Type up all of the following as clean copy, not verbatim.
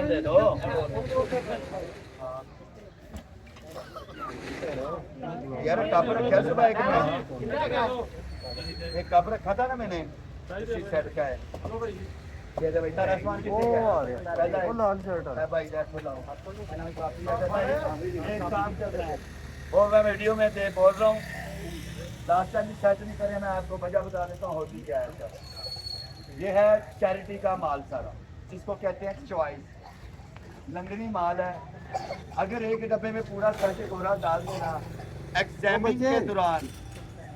दे दो यार। कप रखा सुबह एक कप रखा था ना मैंने, इसी सेट का है। ये भाई तारा सामान कितने का है? वो लाल शर्ट है भाई, देखो लाओ एक काम चल रहा है वो मैं वीडियो में दे बोल रहा हूँ। लास्ट टाइम सेट नहीं करे, मैं आपको वजह बता देता हूँ होती क्या है। ये है चैरिटी का माल सारा, जिसको कहते हैं चॉइस। लंदनी माल है। अगर एक डब्बे में पूरा सच कोरा डाल देना एग्जामिन के दौरान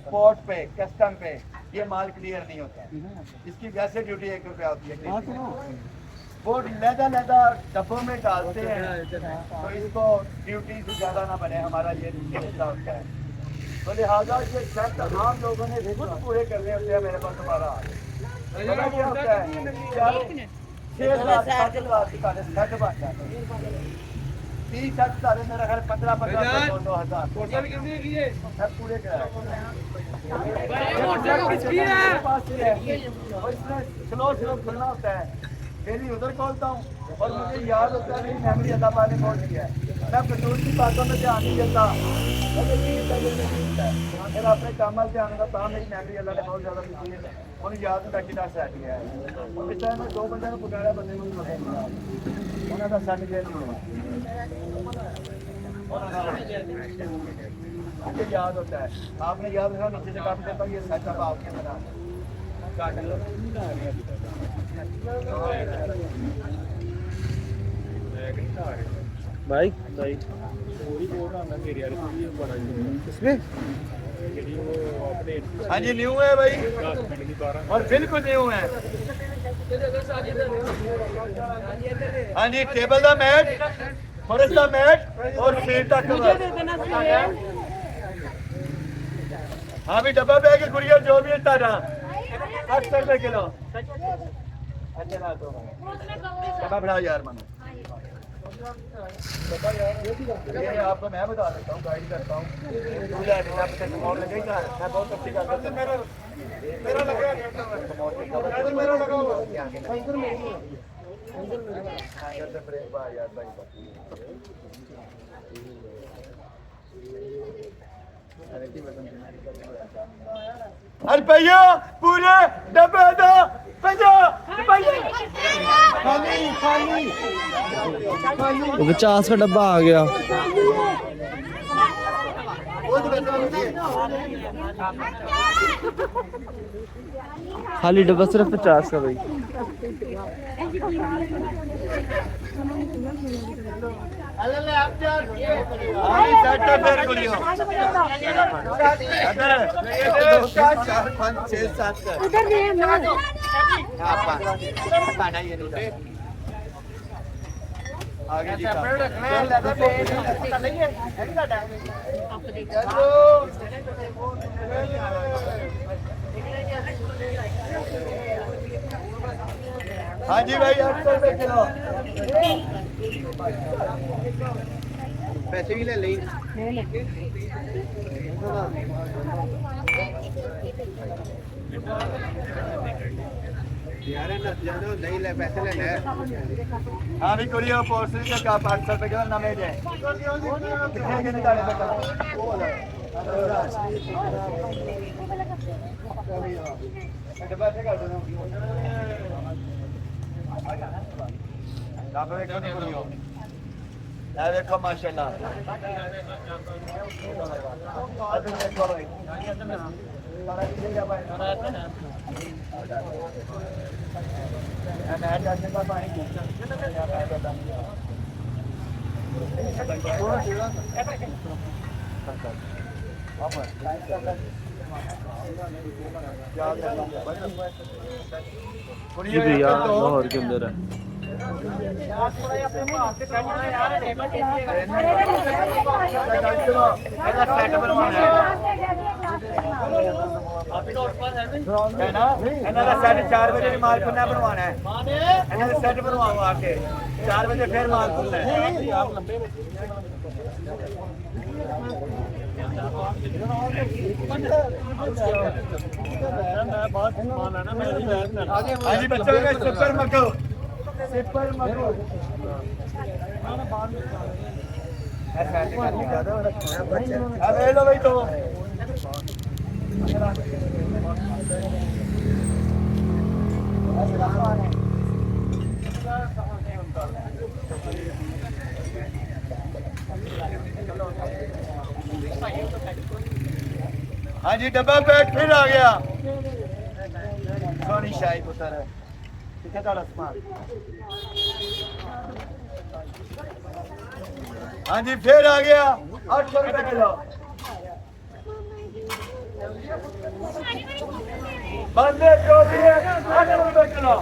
पोर्ट पे कस्टम पे, ये माल क्लियर नहीं होता। इसकी वैसे ड्यूटी 1 रुपया होती है। वो लहदा डब्बों में डालते हैं तो इसको ड्यूटी से ज़्यादा ना बने, हमारा ये हिस्सा होता है। तो लिहाजा ये शर्त आम लोगों ने खुद पूरे करने होते हैं। मेरे पास तुम्हारा क्या होता है 6 लाख 7 लाख सेट बन जाता है। 30 सेट सारे मेरा घर 15-15 2,000 सब पूरे स्लो खुलना होता है। मेरी उधर खोलता हूँ और मुझे याद होता है मेरी मेमोरी अल्लाह पाक ने खोल दिया है। मैं कसूर की बातों में ध्यान नहीं देता, फिर अपने काम में ध्यान देता। मेरी मेमोरी अल्लाह ने बहुत ज़्यादा दी है। उन्हें याद नहीं कितना सेट गया है। इस टाइम में 2 बंदे को पुकारा, बंदे को उन्होंने का सेट गया नहीं हुआ। मुझे याद होता है, आपने याद रखा नीचे से काट देता हूँ। ये सेटअप आपके बना काट लो भाई इसमें हाँ जी न्यू है भाई, और बिल्कुल न्यू है। हाँ जी टेबल का मैट, फर्श का मैट और सीट का कवर। हाँ भी डब्बा बैग गुड़िया जो भी है तारा 800 रुपए किलो। अच्छा ना तो डब्बा बड़ा यार मानो। ये आपको मैं बता देता हूँ, गाइड करता हूँ। और लगेगा मैं बहुत अच्छी करता हूँ। मेरा लगा रुपया पूरे डब्बे दो 50 का डब्बा आ गया। खाली डब्बा सिर्फ 50 का भाई। आगे जी हाँ जी भाई 800 रुपए किलो। पैसे भी ले लें नहीं ले पैसे ले ले। हाँ भी कुड़िया पोस्टर के का 500 रुपए किलो ना में दे कितने के निकाले बेटा डब्बा से कर दो। आप देखो नहीं कुड़ियो ये देखो माशाल्लाह। अब देखो भाई सारा चीज जा भाई मैं जाने का पानी ये भैया लाहौर के अंदर है। है ना ਇਹਨਾਂ ਦਾ ਸੈੱਟ 4 ਵਜੇ ਮਾਲ ਖੁੱਲਣਾ ਬਣਵਾਉਣਾ ਹੈ ਇਹਨਾਂ ਦਾ ਸੈੱਟ ਬਣਵਾਓ ਆ ਕੇ 4 ਵਜੇ ਫਿਰ ਮਾਲ ਖੁੱਲਣਾ ਹੈ ਹਾਂਜੀ ਬੱਚੋਂ ਦੇ ਸੁਪਰ ਮਗੋ अब ले लो भाई तो हाँ जी डब्बा पैक फिर आ गया सोनी शाही पुत्र है ठीक है थोड़ा सामान हाँ जी फिर आ गया 800 रुपए किलो बंदे जो भी है 800 रुपए किलो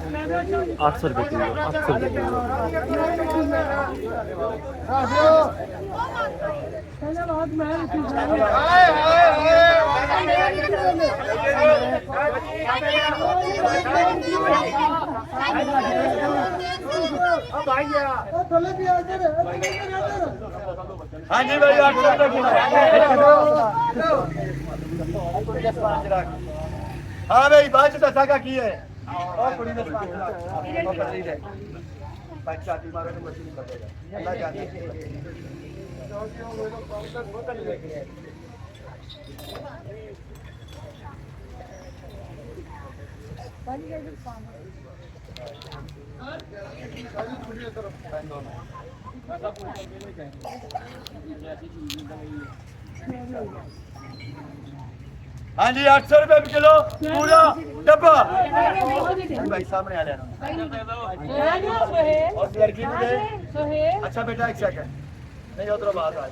800 रुपए किलो 800 रुपए किलो हाँ जी भाई 800 रुपए किलो हाँ भाई बात दसा का की है और कुड़ी ने पंचायती मारो तो मछली पड़ेगा अल्लाह जाने हाँ जी 800 रुपए किलो पूरा डब्बा भाई सामने आ लेना और लड़की मुझे अच्छा बेटा एक सेकंड नहीं उधर बात आ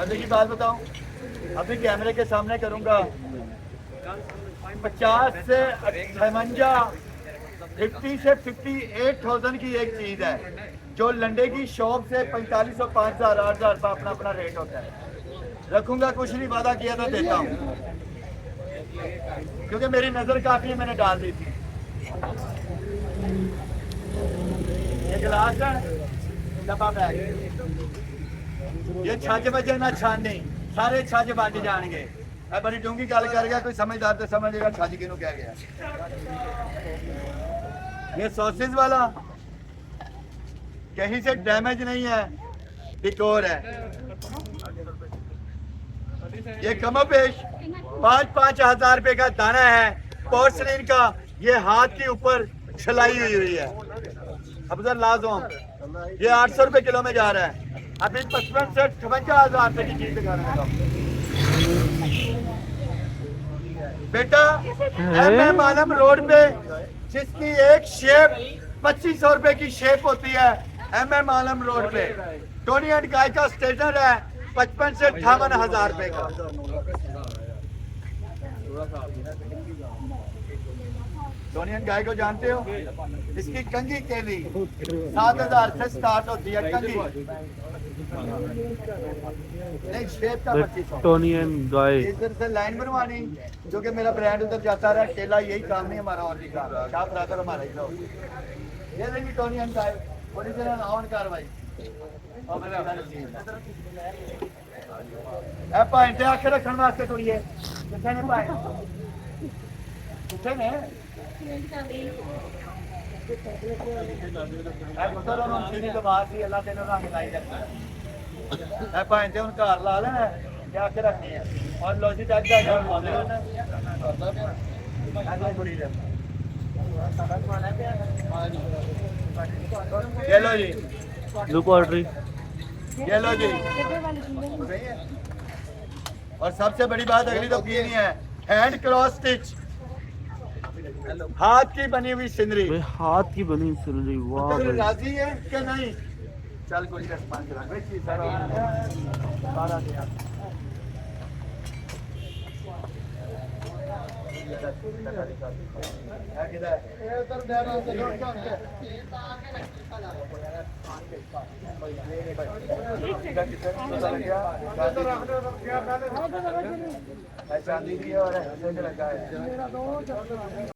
अभी की बात बताऊं अभी कैमरे के सामने करूंगा 50 से 50 से 58,000 की एक चीज है जो लंडे की शॉप से 4500 5000 8000 का अपना अपना रेट होता है रखूंगा कुछ नहीं वादा किया था देता हूँ क्योंकि मेरी नजर काफी मैंने डाल दी थी ये गिलास है डब्बा बैग ये छज बजे ना छानी सारे छज बज जाएंगे अब बड़ी डूंगी गल कर गया कोई समझदार तो समझेगा छज किनू कह गया ये सॉसेज वाला कहीं से डैमेज नहीं है डिकोर है ये कमोपेश 5-5 हजार रुपए का दाना है पोर्सलिन का ये हाथ के ऊपर छलाई हुई है अब सर लाजोम ये 800 रुपए किलो में जा रहा है अभी 55 से 58,000 रुपए की चीज दिखा रहा हूं बेटा एमएम आलम रोड पे जिसकी एक शेप 2500 रुपए की शेप होती है एमएम आलम रोड पे टोनी एंड गाय का स्टेशनर है 55 से 58,000 रुपए का टोनी एंड गाय को जानते हो इसकी कंगी केली 7,000 से स्टार्ट होती है कंगी नहीं शेप का 2500 टोनी एंड गाय इधर से लाइन बनवानी जो कि मेरा ब्रांड उधर जाता रहा केला यही काम नहीं हमारा और भी काम है आप बराबर हमारा ही लोग ये देखिए Tony and guy original on कार्रवाई पॉइंट आखे रखने वास्ते थोड़ी है कितने ने पॉइंट कितने ने तो बात ही अल्लाह तेरे रंग लाई जाता है पॉइंट उन घर ला लेना क्या आखे रखनी है और लॉजी टैग का ये लो जी ब्लू पोल्ट्री ये लो जी और सबसे बड़ी बात अगली तो की नहीं है हैंड क्रॉस स्टिच हाथ की बनी हुई सिंदरी भाई हाथ की बनी सिलरी वाह तो भाई राजी है कि नहीं चल कोई रेस्पॉन्स करा है किधर चांदी भी है और लगा है